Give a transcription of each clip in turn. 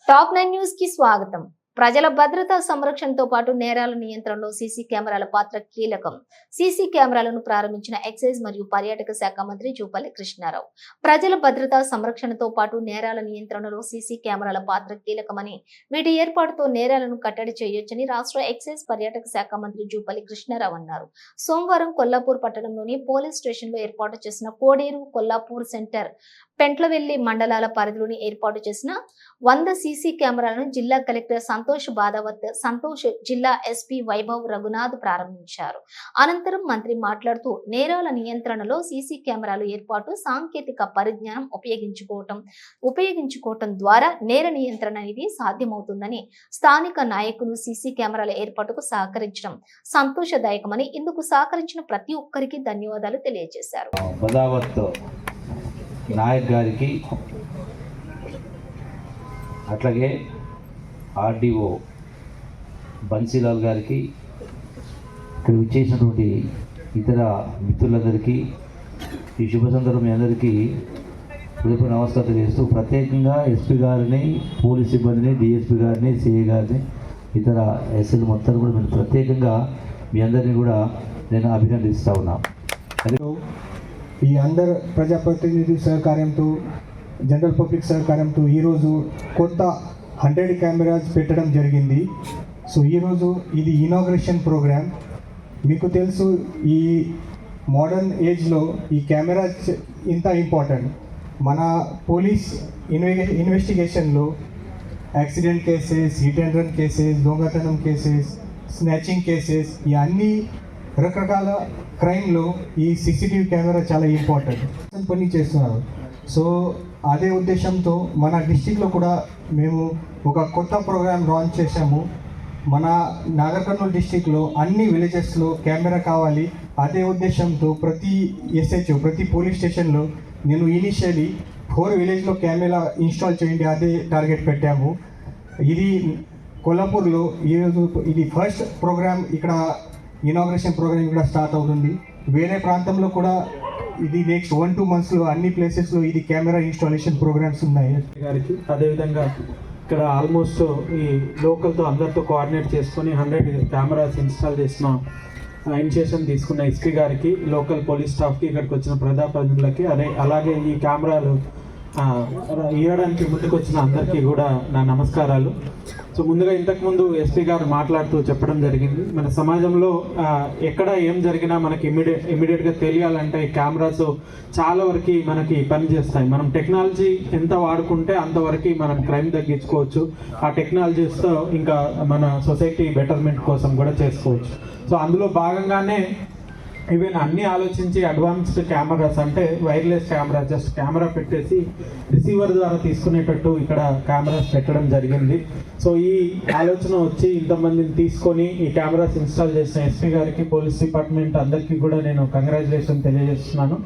Top 9 news కి స్వాగతం. ప్రజల భద్రతా సంరక్షణతో పాటు నేరాల నియంత్రణలో సీసీ కెమెరాల పాత్ర కీలకం. సీసీ కెమెరాలను ప్రారంభించిన ఎక్సైజ్ మరియు పర్యాటక శాఖ మంత్రి జూపల్లి కృష్ణారావు ప్రజల భద్రతా సంరక్షణతో పాటు నేరాల నియంత్రణలో సీసీ కెమెరాల పాత్ర కీలకమని, వీటి ఏర్పాటుతో నేరాలను కట్టడి చేయొచ్చని రాష్ట్ర ఎక్సైజ్ పర్యాటక శాఖ మంత్రి జూపల్లి కృష్ణారావు అన్నారు. సోమవారం కొల్లాపూర్ పట్టణంలోని పోలీస్ స్టేషన్లో ఏర్పాటు చేసిన కోడేరు కొల్లాపూర్ సెంటర్, పెంట్లవెల్లి మండలాల పరిధిలోని ఏర్పాటు చేసిన 100 సీసీ కెమెరాలను జిల్లా కలెక్టర్ సంతోష్ బాదావత్, జిల్లా ఎస్పీ వైభవ్ రఘునాథ్ ప్రారంభించారు. అనంతరం మంత్రి మాట్లాడుతూ, నేరాల నియంత్రణలో సీసీ కెమెరాలు ఏర్పాటు, సాంకేతిక పరిజ్ఞానం ఉపయోగించుకోవటం ద్వారా నేర నియంత్రణ అనేది సాధ్యమవుతుందని, స్థానిక నాయకులు సీసీ కెమెరాల ఏర్పాటుకు సహకరించడం సంతోషదాయకమని, ఇందుకు సహకరించిన ప్రతి ఒక్కరికి ధన్యవాదాలు తెలియజేశారు. నాయక్ గారికి, అట్లాగే ఆర్డీఓ బన్సీలాల్ గారికి, ఇక్కడ విచ్చేసినటువంటి ఇతర మిత్రులందరికీ ఈ శుభ సందర్భం మీ అందరికీ హృదయపూర్వక నమస్కారం తెలియజేస్తూ, ప్రత్యేకంగా ఎస్పీ గారిని, పోలీస్ సిబ్బందిని, డిఎస్పీ గారిని, సిఐ గారిని, ఇతర ఎస్ఎల్ మొత్తం కూడా నేను ప్రత్యేకంగా మీ అందరినీ కూడా నేను అభినందిస్తూ ఉన్నాను. ఈ అందరు ప్రజాప్రతినిధి సహకారంతో, జనరల్ పబ్లిక్ సహకారంతో ఈరోజు కొత్త 100 కెమెరాస్ పెట్టడం జరిగింది. సో ఈరోజు ఇది ఇనాగ్రేషన్ ప్రోగ్రామ్. మీకు తెలుసు, ఈ మోడర్న్ ఏజ్లో ఈ కెమెరాస్ ఇంత ఇంపార్టెంట్. మన పోలీస్ ఇన్వెస్టిగేషన్లో accident cases, hit and run cases, దొంగతనం కేసెస్, స్నాచింగ్ కేసెస్, ఈ అన్ని రకరకాల క్రైమ్లో ఈ సీసీటీవీ కెమెరా చాలా ఇంపార్టెంట్ పని చేస్తున్నారు. సో అదే ఉద్దేశంతో మన డిస్టిక్లో కూడా మేము ఒక కొత్త ప్రోగ్రామ్ లాంచ్ చేశాము. మన నాగర్ కర్నూలు డిస్టిక్లో అన్ని విలేజెస్లో కెమెరా కావాలి. అదే ఉద్దేశంతో ప్రతి ఎస్హెచ్ఓ, ప్రతి పోలీస్ స్టేషన్లో నేను ఇనిషియలీ 4 విలేజ్లో కెమెరా ఇన్స్టాల్ చేయండి, అదే టార్గెట్ పెట్టాము. ఇది కొల్లాపూర్లో ఈరోజు ఇది ఫస్ట్ ప్రోగ్రామ్, ఇక్కడ ఇనాగ్రేషన్ ప్రోగ్రామ్ కూడా స్టార్ట్ అవుతుంది. వేరే ప్రాంతంలో కూడా ఇది నెక్స్ట్ 1-2 మంత్స్లో అన్ని ప్లేసెస్లో ఇది కెమెరా ఇన్స్టాలేషన్ ప్రోగ్రామ్స్ ఉన్నాయి. గారికి అదేవిధంగా ఇక్కడ ఆల్మోస్ట్ ఈ లోకల్తో అందరితో కోఆర్డినేట్ చేసుకొని 100 కెమెరాస్ ఇన్స్టాల్ చేసిన ఇనిషియేషన్ తీసుకున్న ఎస్పీ గారికి, లోకల్ పోలీస్ స్టాఫ్కి, ఇక్కడికి వచ్చిన ప్రజాప్రతినిధులకి, అలాగే ఈ కెమెరాలు ఇవ్వడానికి ముందుకు వచ్చిన అందరికీ కూడా నా నమస్కారాలు. సో ముందుగా ఇంతకుముందు ఎస్పీ గారు మాట్లాడుతూ చెప్పడం జరిగింది, మన సమాజంలో ఎక్కడ ఏం జరిగినా మనకి ఇమీడియట్గా తెలియాలంటే ఈ కెమెరాస్ చాలా వరకు మనకి పనిచేస్తాయి. మనం టెక్నాలజీ ఎంత వాడుకుంటే అంతవరకు మనం క్రైమ్ తగ్గించుకోవచ్చు. ఆ టెక్నాలజీస్తో ఇంకా మన సొసైటీ బెటర్మెంట్ కోసం కూడా చేసుకోవచ్చు. సో అందులో భాగంగానే ఈవెన్ అన్నీ ఆలోచించి అడ్వాన్స్డ్ కెమెరాస్, అంటే వైర్లెస్ కెమెరా, జస్ట్ కెమెరా పెట్టేసి రిసీవర్ ద్వారా తీసుకునేటట్టు ఇక్కడ కెమెరాస్ పెట్టడం జరిగింది. సో ఈ ఆలోచన వచ్చి ఇంతమందిని తీసుకొని ఈ కెమెరాస్ ఇన్స్టాల్ చేసిన ఎస్పీ గారికి, పోలీస్ డిపార్ట్మెంట్ అందరికీ కూడా నేను కంగ్రాచులేషన్ తెలియజేస్తున్నాను.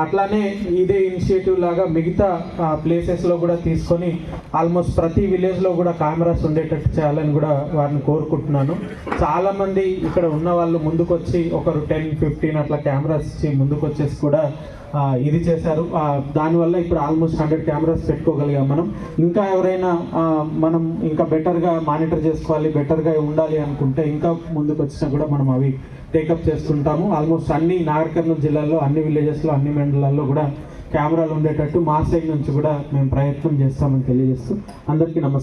అట్లానే ఇదే ఇనిషియేటివ్ లాగా మిగతా ప్లేసెస్లో కూడా తీసుకొని ఆల్మోస్ట్ ప్రతి విలేజ్లో కూడా కెమెరాస్ ఉండేటట్టు చేయాలని కూడా వారిని కోరుకుంటున్నాను. చాలామంది ఇక్కడ ఉన్న వాళ్ళు ముందుకొచ్చి ఒకరు 10-15 అట్లా కెమెరాస్ ఇచ్చి ముందుకు వచ్చేసి కూడా ఇది చేశారు. దానివల్ల ఇప్పుడు ఆల్మోస్ట్ 100 కెమెరాస్ పెట్టుకోగలిగాం మనం. ఇంకా ఎవరైనా మనం ఇంకా బెటర్గా మానిటర్ చేసుకోవాలి, బెటర్గా ఉండాలి అనుకుంటే ఇంకా ముందుకు వచ్చినా కూడా మనం అవి టేకప్ చేస్తుంటాము. ఆల్మోస్ట్ అన్ని నాగర్ కర్నూలు జిల్లాలో, అన్ని విలేజెస్లో, అన్ని మండలాల్లో కూడా కెమెరాలు ఉండేటట్టు మా సైడ్ నుంచి కూడా మేము ప్రయత్నం చేస్తామని తెలియజేస్తూ అందరికీ నమస్కారం.